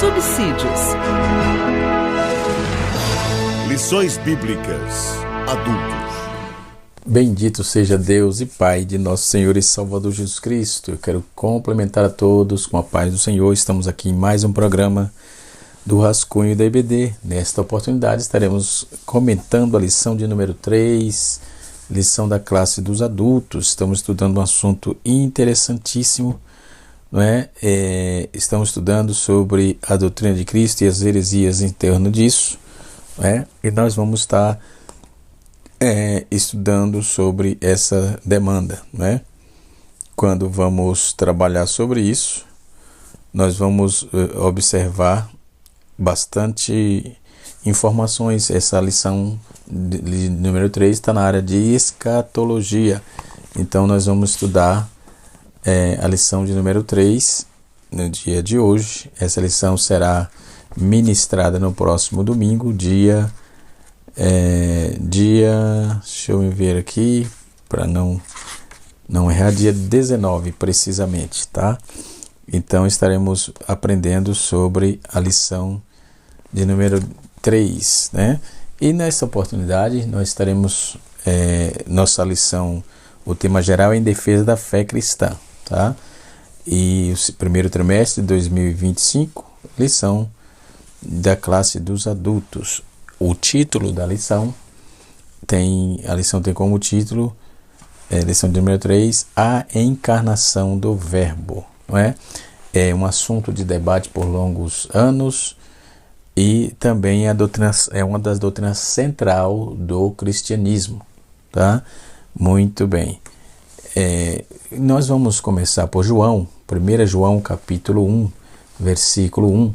subsídios. Lições Bíblicas Adultos. Bendito seja Deus e Pai de nosso Senhor e Salvador Jesus Cristo. Eu quero complementar a todos com a paz do Senhor. Estamos aqui em mais um programa do Rascunho da IBD. Nesta oportunidade estaremos comentando a lição de número 3, lição da classe dos adultos. Estamos estudando um assunto interessantíssimo, não é? Estamos estudando sobre a doutrina de Cristo e as heresias em torno disso, não é? E nós vamos estar estudando sobre essa demanda, não é? Quando vamos trabalhar sobre isso, nós vamos observar bastante informações. Essa lição de número 3 está na área de escatologia. Então nós vamos estudar a lição de número 3 no dia de hoje. Essa lição será ministrada no próximo domingo, deixa eu ver aqui para não errar, dia 19 precisamente, tá? Então estaremos aprendendo sobre a lição de número 3, né? E nessa oportunidade nós estaremos, nossa lição, o tema geral é em defesa da fé cristã, tá? E o primeiro trimestre de 2025, lição da classe dos adultos. O título da lição a lição tem como título, lição de número 3, a encarnação do verbo, não é? É um assunto de debate por longos anos e também é uma das doutrinas central do cristianismo, tá? Muito bem. Nós vamos começar por João, 1 João capítulo 1, versículo 1.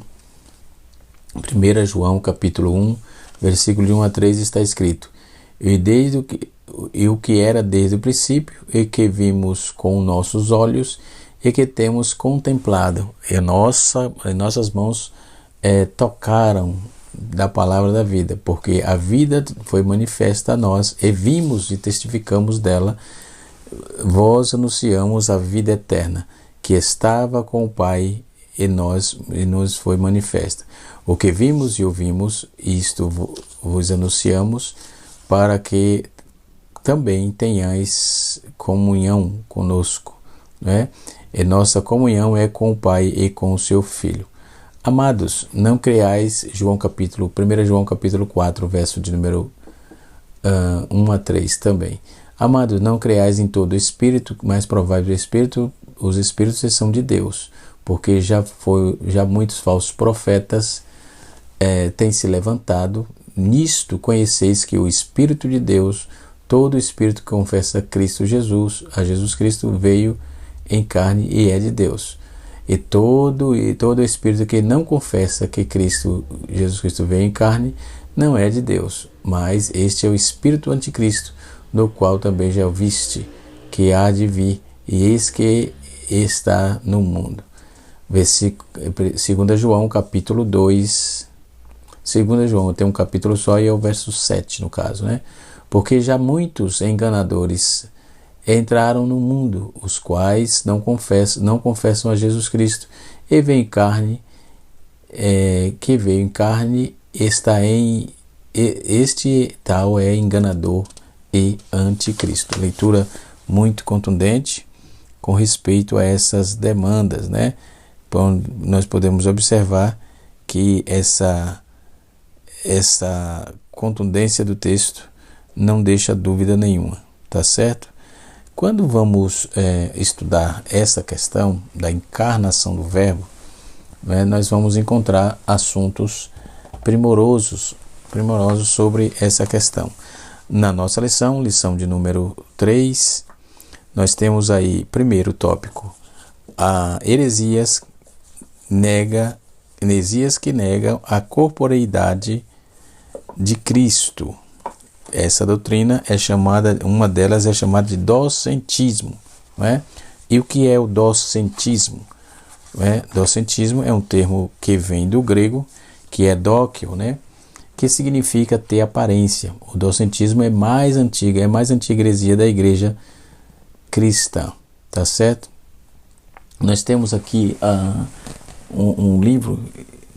1 João capítulo 1, versículo de 1 a 3 está escrito: E o que era desde o princípio, e que vimos com nossos olhos, e que temos contemplado, e nossas mãos tocaram da palavra da vida, porque a vida foi manifesta a nós, e vimos e testificamos dela. Vós anunciamos a vida eterna, que estava com o Pai, e nos foi manifesta. O que vimos e ouvimos, isto vos anunciamos, para que também tenhais comunhão conosco, né? E nossa comunhão é com o Pai e com o seu Filho. Amados, não creais, 1 João capítulo 4, verso de número 1 a 3 também. Amados, não creais em todo espírito, mas provai o espírito, os espíritos são de Deus, porque já muitos falsos profetas têm se levantado. Nisto conheceis que o Espírito de Deus, todo espírito que confessa a Jesus Cristo veio em carne e é de Deus. E todo espírito que não confessa que Jesus Cristo veio em carne não é de Deus, mas este é o espírito anticristo, no qual também já ouviste que há de vir, e eis que está no mundo. 2 João capítulo 2, 2 João tem um capítulo só e é o verso 7 no caso, né? Porque já muitos enganadores entraram no mundo, os quais não confessam a Jesus Cristo, e veio em carne, que veio em carne, este tal é enganador e anticristo. Leitura muito contundente com respeito a essas demandas, né? Então, nós podemos observar que essa contundência do texto não deixa dúvida nenhuma, tá certo? Quando vamos estudar essa questão da encarnação do verbo, né, nós vamos encontrar assuntos primorosos sobre essa questão. Na nossa lição de número 3, nós temos aí, primeiro tópico, heresias que negam a corporeidade de Cristo. Essa doutrina uma delas é chamada de docentismo, né? E o que é o docentismo? Docentismo é um termo que vem do grego, que é dóquio, né? Que significa ter aparência. O docentismo é mais antiga heresia da igreja cristã, tá certo? Nós temos aqui um livro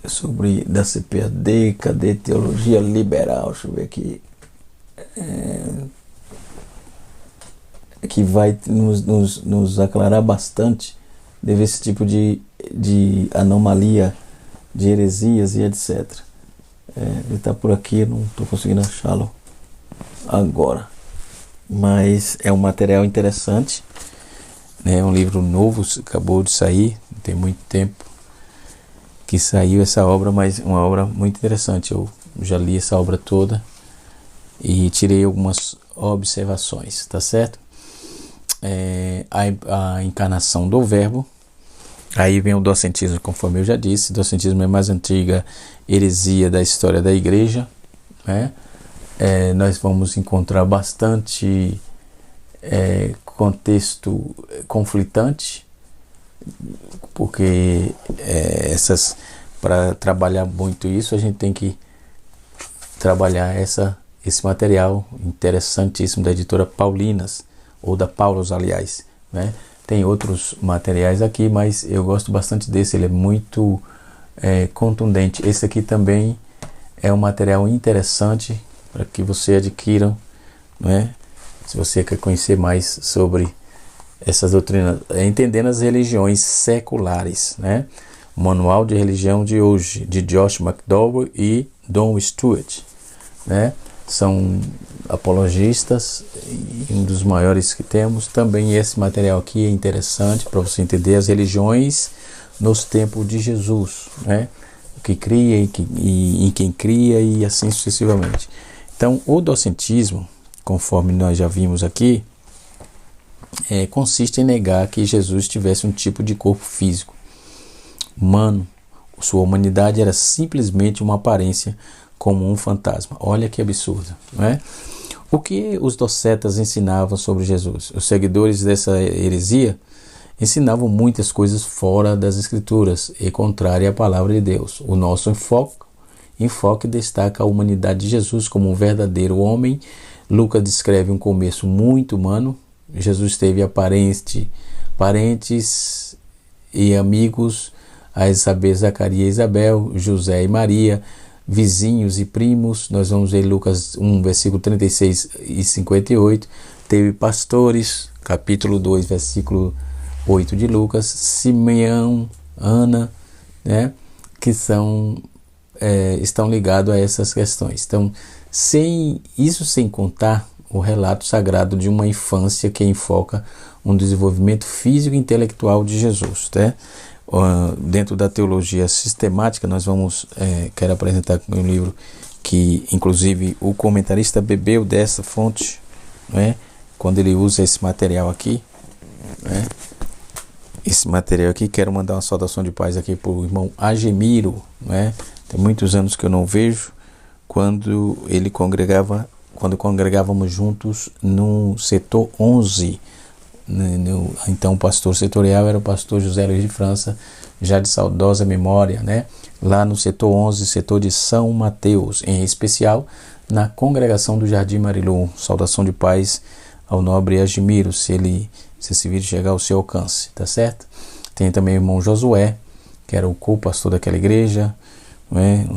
sobre da CPAD, cadê teologia liberal? Deixa eu ver aqui. Que vai nos aclarar bastante desse tipo de anomalia, de heresias e etc. Ele está por aqui, não estou conseguindo achá-lo agora. Mas é um material interessante, né? É um livro novo, acabou de sair, não tem muito tempo que saiu essa obra, mas uma obra muito interessante. Eu já li essa obra toda e tirei algumas observações, tá certo? A encarnação do verbo, aí vem o docentismo, conforme eu já disse. O docentismo é a mais antiga heresia da história da igreja, né? Nós vamos encontrar bastante contexto conflitante, porque para trabalhar muito isso, a gente tem que trabalhar esse material interessantíssimo da editora Paulinas, ou da Paulus, aliás, né? Tem outros materiais aqui, mas eu gosto bastante desse, ele é muito contundente. Esse aqui também é um material interessante para que você adquira, né? Se você quer conhecer mais sobre essas doutrinas, entendendo as religiões seculares, né? O Manual de Religião de Hoje, de Josh McDowell e Don Stewart, né? São apologistas, e um dos maiores que temos. Também esse material aqui é interessante para você entender as religiões nos tempos de Jesus, né? O que cria e em quem cria, e assim sucessivamente. Então, o docentismo, conforme nós já vimos aqui, consiste em negar que Jesus tivesse um tipo de corpo físico humano. Sua humanidade era simplesmente uma aparência, como um fantasma. Olha que absurdo, não é? O que os docetas ensinavam sobre Jesus? Os seguidores dessa heresia ensinavam muitas coisas fora das Escrituras e contrária à palavra de Deus. O nosso enfoque destaca a humanidade de Jesus como um verdadeiro homem. Lucas descreve um começo muito humano. Jesus teve parentes e amigos, a saber, Zacarias e Isabel, José e Maria, vizinhos e primos. Nós vamos ver Lucas 1, versículo 36 e 58. Teve pastores, capítulo 2, versículo 8 de Lucas, Simeão, Ana, né, que estão ligados a essas questões. Então, sem contar o relato sagrado de uma infância que enfoca um desenvolvimento físico e intelectual de Jesus, né? Dentro da teologia sistemática, nós quero apresentar um livro que, inclusive, o comentarista bebeu dessa fonte, né, quando ele usa esse material aqui, né? Esse material aqui, quero mandar uma saudação de paz aqui para o irmão Agemiro, né? Tem muitos anos que eu não vejo, quando congregávamos juntos no setor 11, então o pastor setorial era o pastor José Luiz de França, já de saudosa memória, né? Lá no setor 11, setor de São Mateus, em especial na congregação do Jardim Marilu. Saudação de paz ao nobre Agemiro, se esse vídeo chegar ao seu alcance, tá certo? Tem também o irmão Josué, que era o co-pastor daquela igreja, né?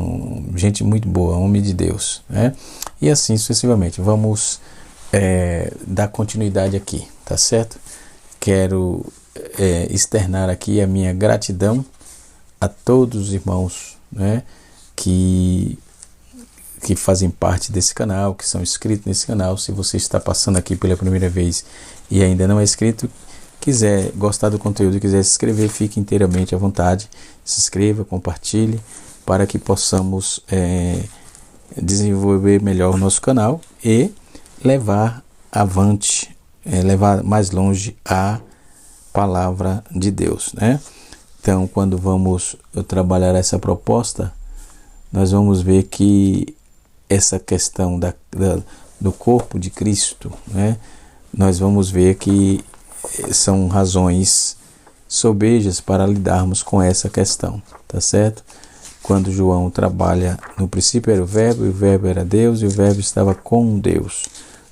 Gente muito boa, homem de Deus, né? E assim sucessivamente. Vamos dar continuidade aqui, tá certo? Quero externar aqui a minha gratidão a todos os irmãos, né, que fazem parte desse canal, que são inscritos nesse canal. Se você está passando aqui pela primeira vez e ainda não é inscrito, quiser gostar do conteúdo e quiser se inscrever, fique inteiramente à vontade. Se inscreva, compartilhe, para que possamos desenvolver melhor o nosso canal e levar avante, levar mais longe a palavra de Deus, né? Então, quando vamos trabalhar essa proposta, nós vamos ver que essa questão do corpo de Cristo, né? Nós vamos ver que são razões sobejas para lidarmos com essa questão, tá certo? Quando João trabalha, no princípio era o verbo era Deus, e o verbo estava com Deus,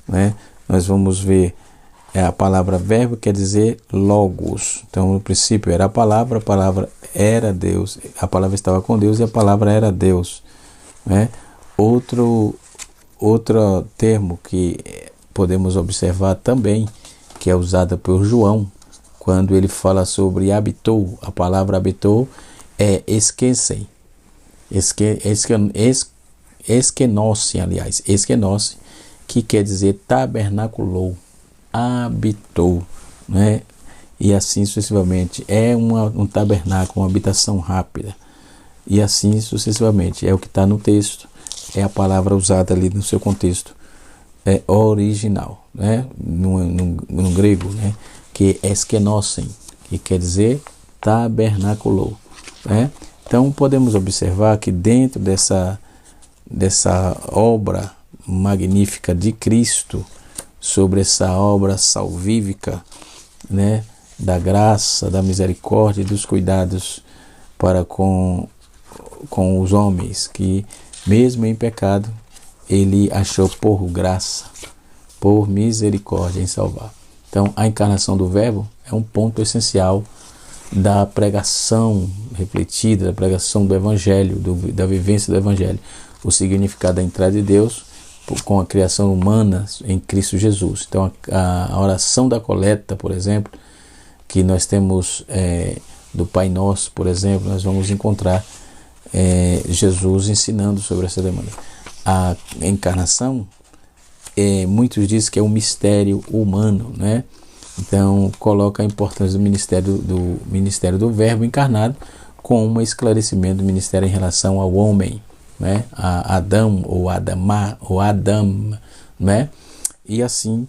né? Nós vamos ver A palavra verbo quer dizer logos. Então, no princípio era a palavra era Deus, a palavra estava com Deus e a palavra era Deus, né? Outro termo que podemos observar também, que é usada por João, quando ele fala sobre habitou, a palavra habitou é esquecem, esquenose, aliás, esquenose, que quer dizer tabernaculou, habitou, né? E assim sucessivamente. É um tabernáculo, uma habitação rápida. E assim sucessivamente. É o que está no texto. É a palavra usada ali no seu contexto original, né? No grego, né? Que é esquenosen, que quer dizer tabernaculou, né? Então podemos observar que dentro dessa obra magnífica de Cristo, sobre essa obra salvífica, né, da graça, da misericórdia e dos cuidados para com os homens, que mesmo em pecado ele achou por graça, por misericórdia em salvar. Então a encarnação do Verbo é um ponto essencial da pregação refletida, da pregação do Evangelho, da vivência do Evangelho, o significado da entrada de Deus com a criação humana em Cristo Jesus. Então a oração da coleta, por exemplo, que nós temos do Pai Nosso, por exemplo, nós vamos encontrar Jesus ensinando sobre essa demanda. A encarnação, muitos dizem que é um mistério humano, né? Então coloca a importância do ministério do Verbo encarnado com um esclarecimento do ministério em relação ao homem, né? A Adão ou Adam, né? E assim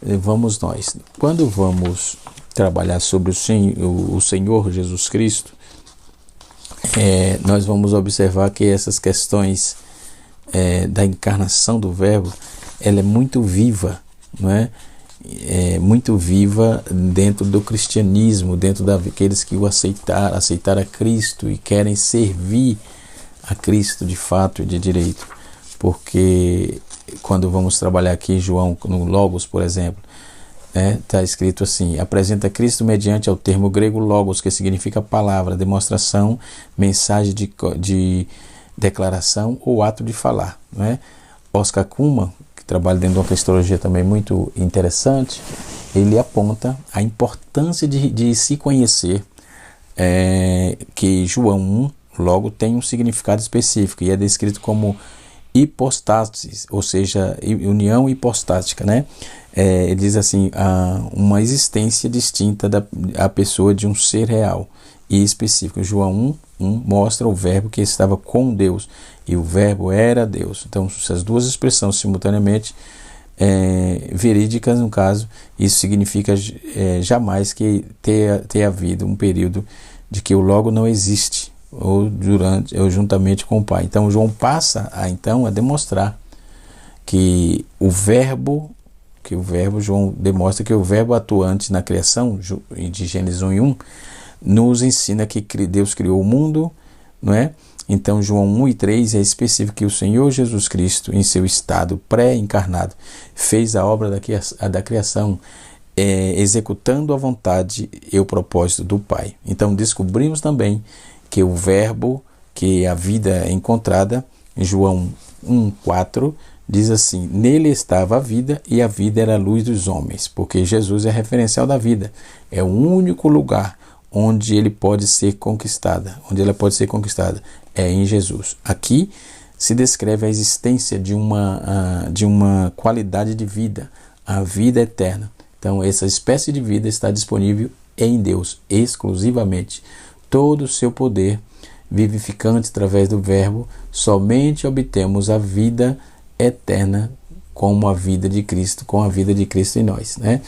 vamos nós. Quando vamos trabalhar sobre o Senhor Jesus Cristo, nós vamos observar que essas questões da encarnação do Verbo, ela é muito viva, não é? Muito viva dentro do cristianismo, dentro daqueles que o aceitaram a Cristo e querem servir a Cristo de fato e de direito. Porque quando vamos trabalhar aqui em João, no Logos, por exemplo, está escrito assim: apresenta Cristo mediante ao termo grego logos, que significa palavra, demonstração, mensagem de declaração ou ato de falar, né? Oscar Cullmann, que trabalha dentro de uma cristologia também muito interessante, ele aponta a importância de se conhecer que João 1 logo tem um significado específico e é descrito como hipostasis, ou seja, união hipostática, né? Ele diz assim, uma existência distinta da pessoa de um ser real e específico. João 1 mostra o Verbo que estava com Deus e o Verbo era Deus. Então, essas duas expressões simultaneamente verídicas no caso, isso significa jamais que ter havido um período de que o Logo não existe, ou juntamente com o Pai. Então João passa a demonstrar que João demonstra que o Verbo atuante na criação de Gênesis 1:1 nos ensina que Deus criou o mundo, não é? Então João 1:3 é específico que o Senhor Jesus Cristo, em seu estado pré-encarnado, fez a obra da criação, executando a vontade e o propósito do Pai. Então descobrimos também que o Verbo, que a vida é encontrada, em João 1:4, diz assim: nele estava a vida e a vida era a luz dos homens, porque Jesus é referencial da vida, é o único lugar onde ela pode ser conquistada, é em Jesus. Aqui se descreve a existência de uma qualidade de vida, a vida eterna. Então essa espécie de vida está disponível em Deus exclusivamente. Todo o seu poder vivificante através do Verbo, somente obtemos a vida eterna com a vida de Cristo em nós, né?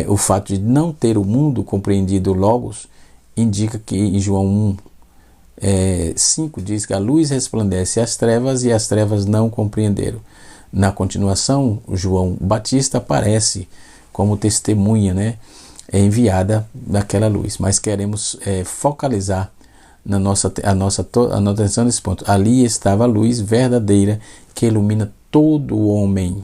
O fato de não ter o mundo compreendido Logos indica que em João 1:5 diz que a luz resplandece às trevas e as trevas não compreenderam. Na continuação, João Batista aparece como testemunha, né? Enviada daquela luz, mas queremos focalizar a nossa atenção nesse ponto. Ali estava a luz verdadeira que ilumina todo o homem,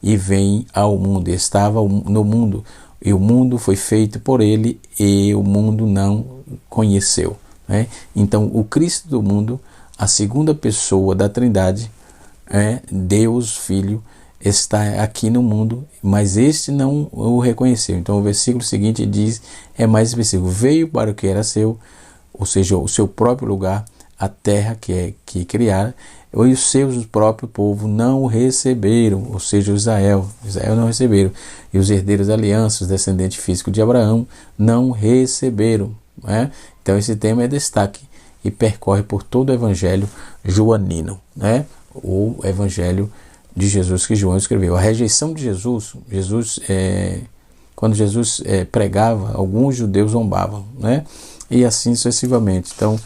e vem ao mundo. Estava no mundo, e o mundo foi feito por ele, e o mundo não conheceu, né? Então, o Cristo do mundo, a segunda pessoa da Trindade, Deus Filho, está aqui no mundo, mas este não o reconheceu. Então, o versículo seguinte diz, é mais específico: veio para o que era seu, ou seja, o seu próprio lugar, a terra que criara, e os seus próprio povo não o receberam, ou seja, Israel não receberam, e os herdeiros da aliança, os descendentes físicos de Abraão, não receberam, né? Então esse tema é destaque e percorre por todo o evangelho joanino, né? O evangelho de Jesus que João escreveu. A rejeição de Jesus, quando Jesus pregava, alguns judeus zombavam, né? E assim sucessivamente. Então,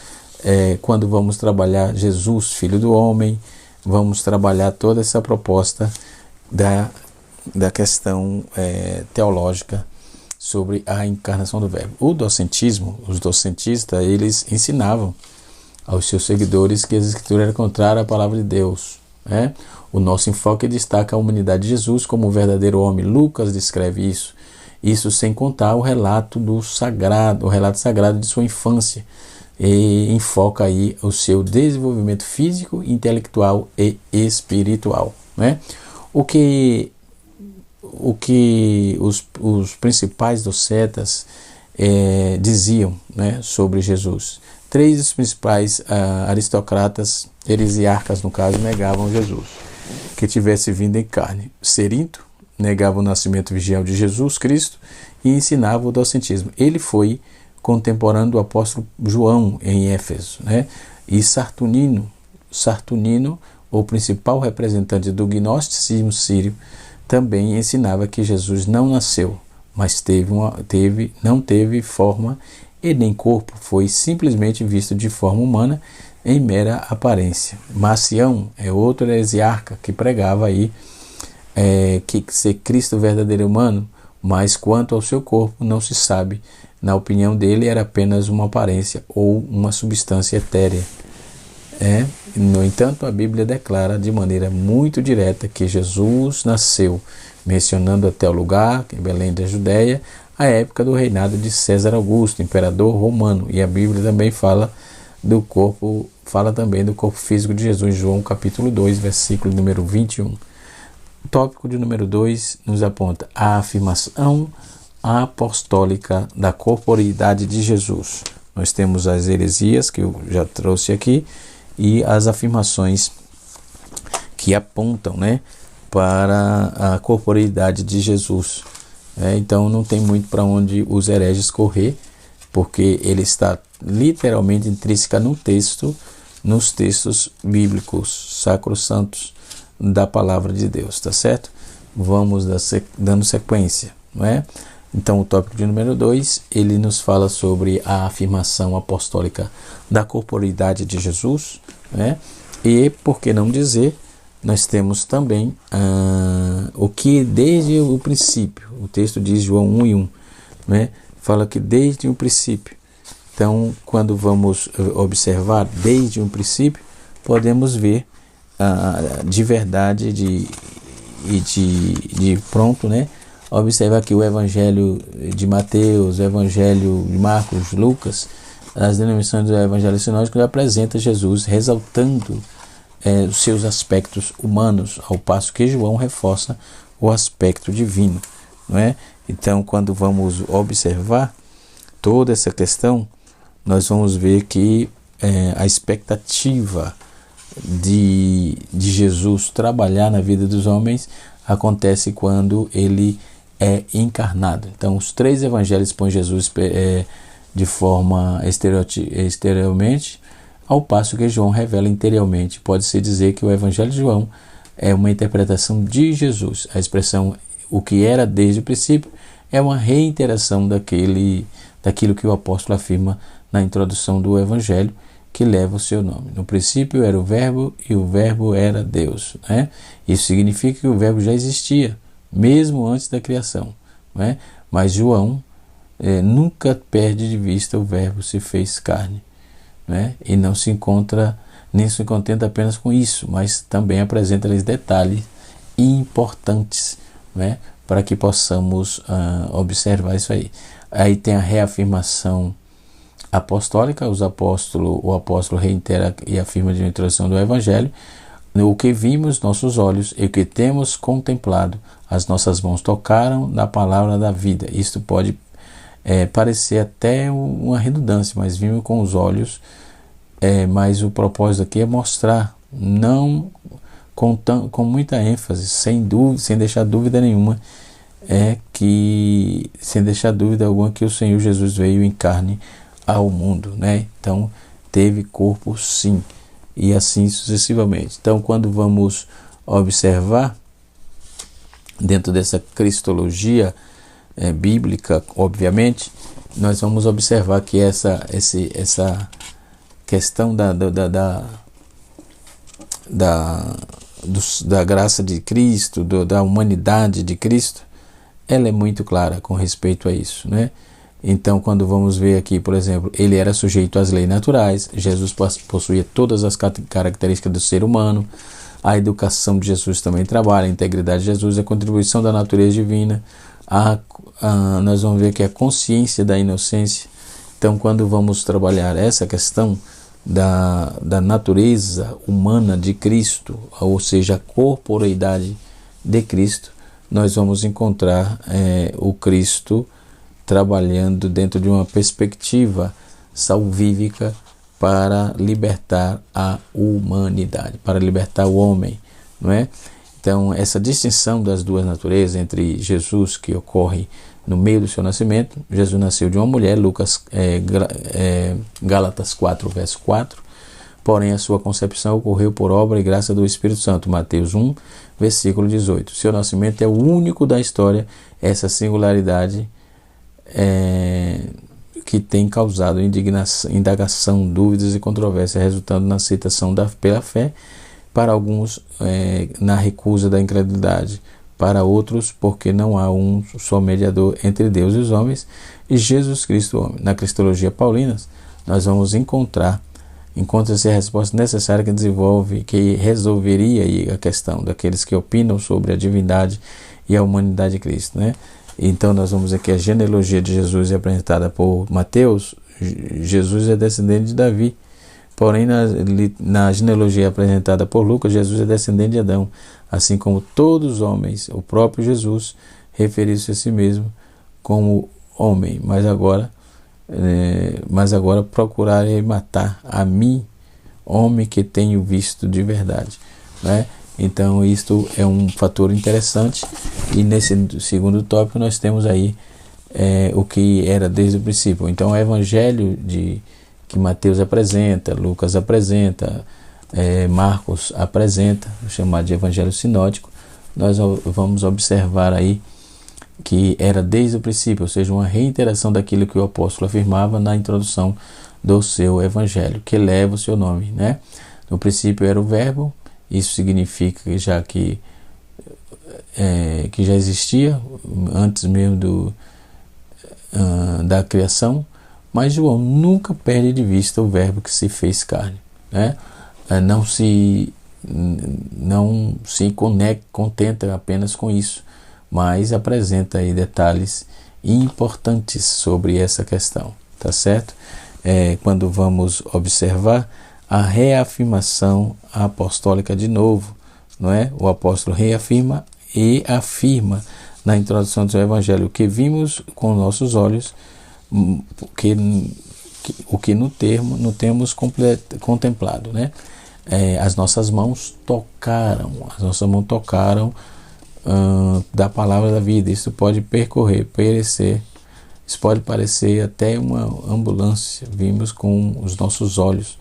quando vamos trabalhar Jesus, Filho do Homem, vamos trabalhar toda essa proposta da questão teológica sobre a encarnação do Verbo. O docentismo, os docentistas, eles ensinavam aos seus seguidores que a Escritura era contrária à palavra de Deus, né? O nosso enfoque destaca a humanidade de Jesus como o verdadeiro homem. Lucas descreve isso sem contar o relato sagrado de sua infância, e enfoca aí o seu desenvolvimento físico, intelectual e espiritual, né? O que os principais docetas diziam, né, sobre Jesus. 3 dos principais aristocratas, heresiarcas no caso, negavam Jesus, que tivesse vindo em carne. Cerinto negava o nascimento virginal de Jesus Cristo e ensinava o docentismo. Ele foi contemporâneo do apóstolo João em Éfeso, né? E Sartunino, o principal representante do gnosticismo sírio, também ensinava que Jesus não nasceu, mas não teve forma e nem corpo, foi simplesmente visto de forma humana em mera aparência. Marcião é outro heresiarca que pregava aí que ser Cristo verdadeiro humano, mas quanto ao seu corpo não se sabe. Na opinião dele, era apenas uma aparência ou uma substância etérea. No entanto, a Bíblia declara de maneira muito direta que Jesus nasceu, mencionando até o lugar, em Belém da Judéia, a época do reinado de César Augusto, imperador romano. E a Bíblia também fala também do corpo físico de Jesus, em João capítulo 2, versículo número 21. O tópico de número 2 nos aponta a afirmação apostólica da corporeidade de Jesus. Nós temos as heresias, que eu já trouxe aqui, e as afirmações que apontam, né, para a corporeidade de Jesus. Então não tem muito para onde os hereges correr, porque ele está literalmente intrínseca nos textos bíblicos sacrossantos da palavra de Deus, tá certo? Vamos dando sequência, não é? Então, o tópico de número 2, ele nos fala sobre a afirmação apostólica da corporeidade de Jesus, né? E, por que não dizer, nós temos também o que desde o princípio, o texto diz João 1:1, né? Fala que desde o princípio. Então, quando vamos observar desde o princípio, podemos ver de verdade de pronto, né? Observa que o Evangelho de Mateus, o Evangelho de Marcos, Lucas, as denominações do Evangelho sinótico apresentam Jesus ressaltando os seus aspectos humanos, ao passo que João reforça o aspecto divino, não é? Então, quando vamos observar toda essa questão, nós vamos ver que a expectativa de Jesus trabalhar na vida dos homens acontece quando ele é encarnado. Então, os 3 evangelhos põem Jesus de forma exteriormente, ao passo que João revela interiormente. Pode-se dizer que o evangelho de João é uma interpretação de Jesus. A expressão o que era desde o princípio é uma reiteração daquilo que o apóstolo afirma na introdução do evangelho, que leva o seu nome. No princípio era o Verbo, e o Verbo era Deus, né? Isso significa que o Verbo já existia, mesmo antes da criação, né? Mas João nunca perde de vista o Verbo se fez carne, né? E nem se contenta apenas com isso, mas também apresenta-lhes detalhes importantes, né, para que possamos observar isso aí. Aí tem a reafirmação apostólica, o apóstolo reitera e afirma de introdução do Evangelho: o que vimos nossos olhos e o que temos contemplado, as nossas mãos tocaram na palavra da vida. Isto pode parecer até uma redundância, mas vimos com os olhos, mas o propósito aqui é mostrar, não com muita ênfase, sem deixar dúvida nenhuma, sem deixar dúvida alguma, que o Senhor Jesus veio em carne ao mundo, né? Então teve corpo, sim, e assim sucessivamente. Então, quando vamos observar dentro dessa cristologia bíblica, obviamente, nós vamos observar que essa questão da graça de Cristo, da humanidade de Cristo, ela é muito clara com respeito a isso, né? Então, quando vamos ver aqui, por exemplo, ele era sujeito às leis naturais, Jesus possuía todas as características do ser humano, a educação de Jesus também trabalha, a integridade de Jesus, a contribuição da natureza divina, nós vamos ver que a consciência da inocência. Então, quando vamos trabalhar essa questão da natureza humana de Cristo, ou seja, a corporeidade de Cristo, nós vamos encontrar o Cristo trabalhando dentro de uma perspectiva salvífica para libertar a humanidade, para libertar o homem, não é? Então, essa distinção das duas naturezas entre Jesus, que ocorre no meio do seu nascimento. Jesus nasceu de uma mulher, Gálatas 4, verso 4. Porém, a sua concepção ocorreu por obra e graça do Espírito Santo, Mateus 1, versículo 18. Seu nascimento é o único da história, essa singularidade que tem causado indagação, dúvidas e controvérsia, resultando na aceitação pela fé, para alguns na recusa da incredulidade, para outros porque não há um só mediador entre Deus e os homens, e Jesus Cristo homem. Na cristologia paulina, nós vamos encontra-se a resposta necessária que resolveria aí a questão daqueles que opinam sobre a divindade e a humanidade de Cristo, né? Então nós vamos ver que a genealogia de Jesus é apresentada por Mateus. Jesus é descendente de Davi. Porém, na genealogia apresentada por Lucas, Jesus é descendente de Adão. Assim como todos os homens, o próprio Jesus referiu-se a si mesmo como homem. Mas agora procurarei matar a mim, homem que tenho visto de verdade, né? Então isto é um fator interessante, e nesse segundo tópico nós temos aí o que era desde o princípio. Então o evangelho que Mateus apresenta, Lucas apresenta, Marcos apresenta, chamado de evangelho sinótico, nós vamos observar aí que era desde o princípio, ou seja, uma reiteração daquilo que o apóstolo afirmava na introdução do seu evangelho, que leva o seu nome, né? No princípio era o verbo. Isso significa que já existia antes mesmo da criação, mas João nunca perde de vista o verbo que se fez carne, né? Não se contenta apenas com isso, mas apresenta aí detalhes importantes sobre essa questão, tá certo? Quando vamos observar a reafirmação apostólica de novo, não é? O apóstolo reafirma e afirma na introdução do seu evangelho: o que vimos com nossos olhos, o que não temos contemplado, né? As nossas mãos tocaram da palavra da vida. Isso pode isso pode parecer até uma ambulância. Vimos com os nossos olhos.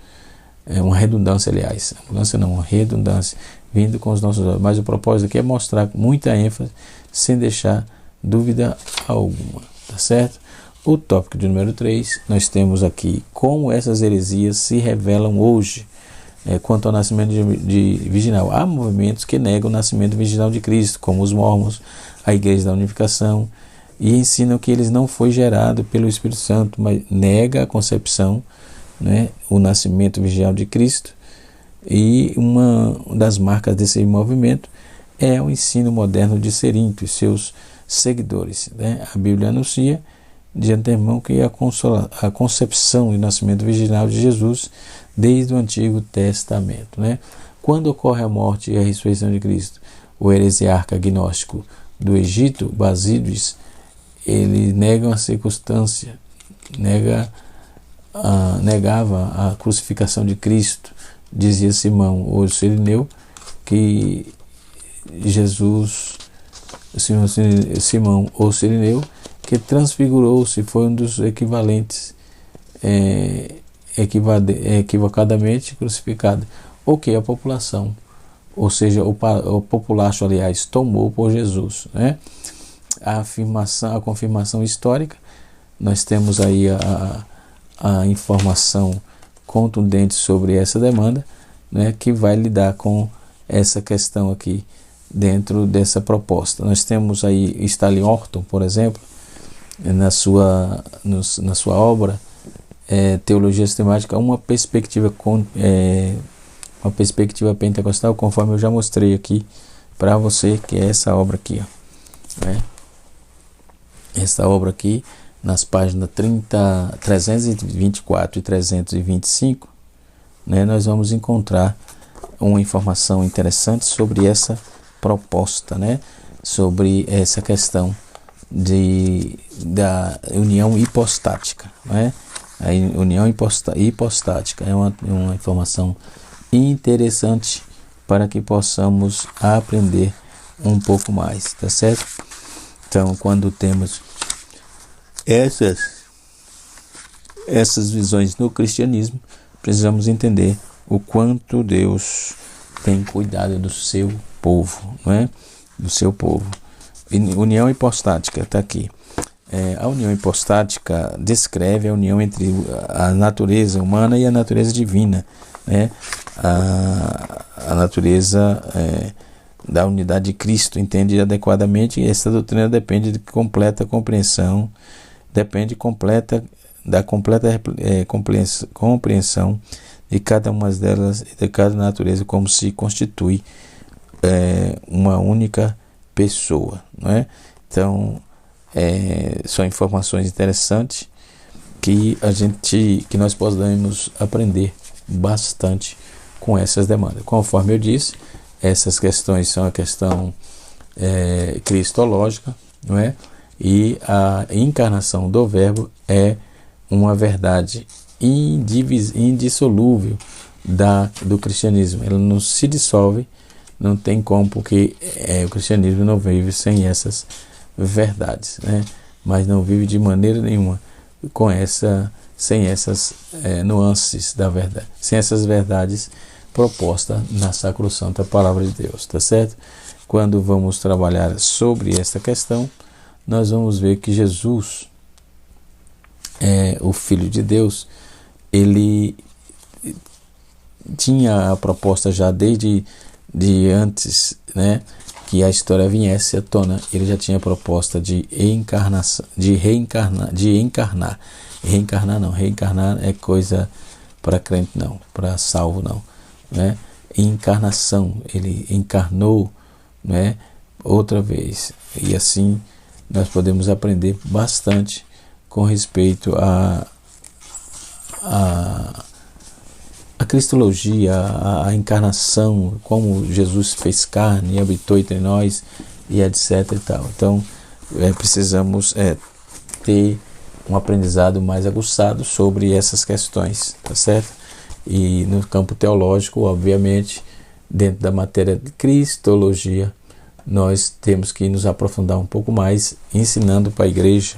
Uma redundância, aliás. Ambulância não, uma redundância. Vindo com os nossos olhos. Mas o propósito aqui é mostrar com muita ênfase, sem deixar dúvida alguma. Tá certo? O tópico de número 3, nós temos aqui como essas heresias se revelam hoje. Quanto ao nascimento virginal, há movimentos que negam o nascimento virginal de Cristo, como os mormons, a Igreja da Unificação, e ensinam que ele não foi gerado pelo Espírito Santo, mas nega a concepção, né, o nascimento virginal de Cristo. E uma das marcas desse movimento é o ensino moderno de Cerinto e seus seguidores, né? A Bíblia anuncia de antemão que a concepção e nascimento virginal de Jesus desde o Antigo Testamento, né? Quando ocorre a morte e a ressurreição de Cristo, o heresiarca agnóstico do Egito, Basílios, ele nega uma circunstância, negava a crucificação de Cristo. Dizia Simão ou Sirineu que Simão ou Sirineu, que transfigurou-se, foi um dos equivalentes, equivocadamente crucificado, ou que a população, ou seja, o populacho, aliás, tomou por Jesus, né? A confirmação histórica, nós temos aí a informação contundente sobre essa demanda, né, que vai lidar com essa questão aqui dentro dessa proposta. Nós temos aí Stanley Orton, por exemplo, na sua obra Teologia Sistemática, uma perspectiva pentecostal, conforme eu já mostrei aqui para você, que é essa obra aqui, ó, né? Essa obra aqui, nas páginas 324 e 325, né, nós vamos encontrar uma informação interessante sobre essa proposta, né, sobre essa questão da união hipostática, né? A união hipostática é uma informação interessante para que possamos aprender um pouco mais, tá certo? Então, quando temos essas visões no cristianismo, precisamos entender o quanto Deus tem cuidado do seu povo, não é? Do seu povo. União hipostática, está aqui. A união hipostática descreve a união entre a natureza humana e a natureza divina, né? A natureza da unidade de Cristo, entende adequadamente, e essa doutrina depende de completa compreensão, da completa compreensão de cada uma delas e de cada natureza, como se constitui uma única pessoa, não é? Então, são informações interessantes que nós podemos aprender bastante com essas demandas. Conforme eu disse, essas questões são a questão cristológica, não é? E a encarnação do Verbo é uma verdade indissolúvel do cristianismo. Ela não se dissolve, não tem como, porque o cristianismo não vive sem essas verdades, né? Mas não vive de maneira nenhuma sem essas nuances da verdade, sem essas verdades propostas na sacrossanta palavra de Deus, tá certo? Quando vamos trabalhar sobre essa questão, nós vamos ver que Jesus, o Filho de Deus, ele tinha a proposta já desde antes, né, que a história viesse à tona. Ele já tinha a proposta de reencarnar. Reencarnar é coisa para crente não, para salvo não, né? Encarnação, ele encarnou, né, outra vez, e assim nós podemos aprender bastante com respeito à cristologia, a encarnação, como Jesus fez carne e habitou entre nós, e etc e tal. Então, precisamos ter um aprendizado mais aguçado sobre essas questões, tá certo? E no campo teológico, obviamente, dentro da matéria de cristologia, nós temos que nos aprofundar um pouco mais, ensinando para a igreja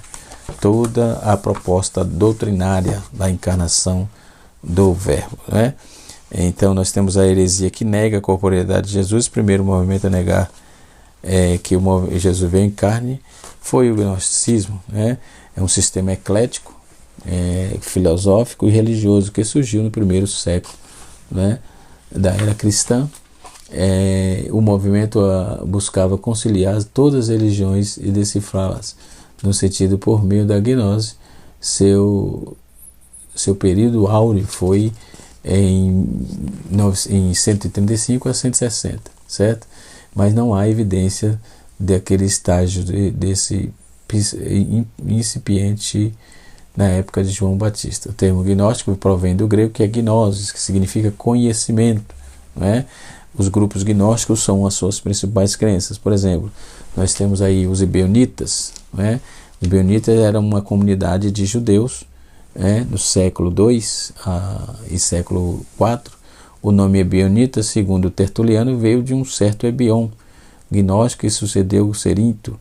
toda a proposta doutrinária da encarnação do Verbo, né? Então nós temos a heresia que nega a corporeidade de Jesus. Primeiro movimento a negar que Jesus veio em carne foi o gnosticismo, né? É um sistema eclético, filosófico e religioso que surgiu no primeiro século, né, da era cristã. O movimento buscava conciliar todas as religiões e decifrá-las, no sentido por meio da gnose. Seu período áureo foi em 135 a 160, certo? mas não há evidência daquele estágio desse incipiente na época de João Batista. O termo gnóstico provém do grego, que é gnosis, que significa conhecimento, não é? Os grupos gnósticos são as suas principais crenças. Por exemplo, nós temos aí os ebionitas, não é? Os ebionitas eram uma comunidade de judeus, no século II e século IV. O nome ebionita, segundo Tertuliano, veio de um certo Ebion, gnóstico, que sucedeu Cerinto,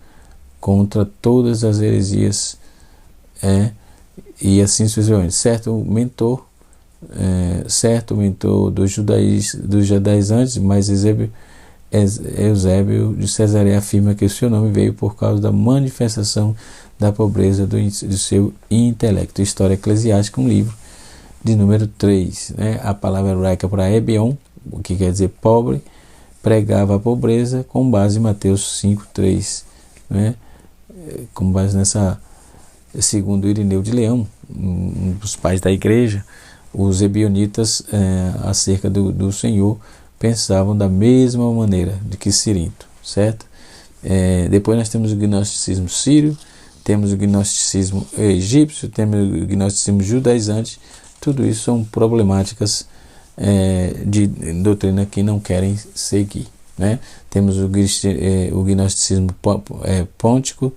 contra todas as heresias, e assim sucessivamente. Certo mentor dos judaizantes, mas Eusébio de Cesareia afirma que o seu nome veio por causa da manifestação da pobreza do seu intelecto. História Eclesiástica, um livro de número 3. A palavra hebraica para Ebion, o que quer dizer pobre, pregava a pobreza com base em Mateus 5:3, com base nessa, segundo Irineu de Leão, um dos pais da igreja, os ebionitas acerca do Senhor pensavam da mesma maneira de que Cirinto, certo? Depois nós temos o gnosticismo sírio, temos o gnosticismo egípcio, temos o gnosticismo judaizante. Tudo isso são problemáticas de doutrina que não querem seguir, Temos o gnosticismo pôntico,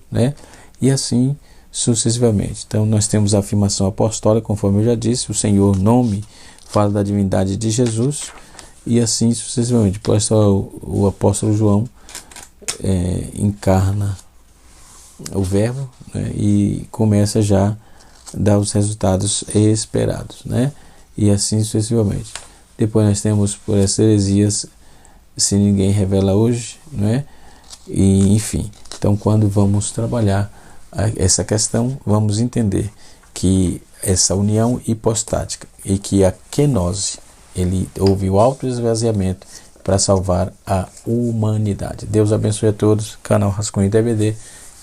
e assim sucessivamente. Então nós temos a afirmação apostólica, conforme eu já disse, o Senhor nome fala da divindade de Jesus, e assim sucessivamente. Depois o apóstolo João encarna o verbo, e começa já a dar os resultados esperados, e assim sucessivamente. Depois nós temos, por essas heresias, se ninguém revela hoje, e enfim. Então, quando vamos trabalhar essa questão, vamos entender que essa união hipostática e que a kenose, houve o autoesvaziamento para salvar a humanidade. Deus abençoe a todos. Canal Rascunho DBD,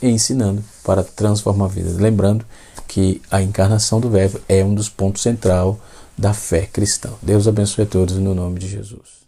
ensinando para transformar vidas. Lembrando que a encarnação do Verbo é um dos pontos centrais da fé cristã. Deus abençoe a todos no nome de Jesus.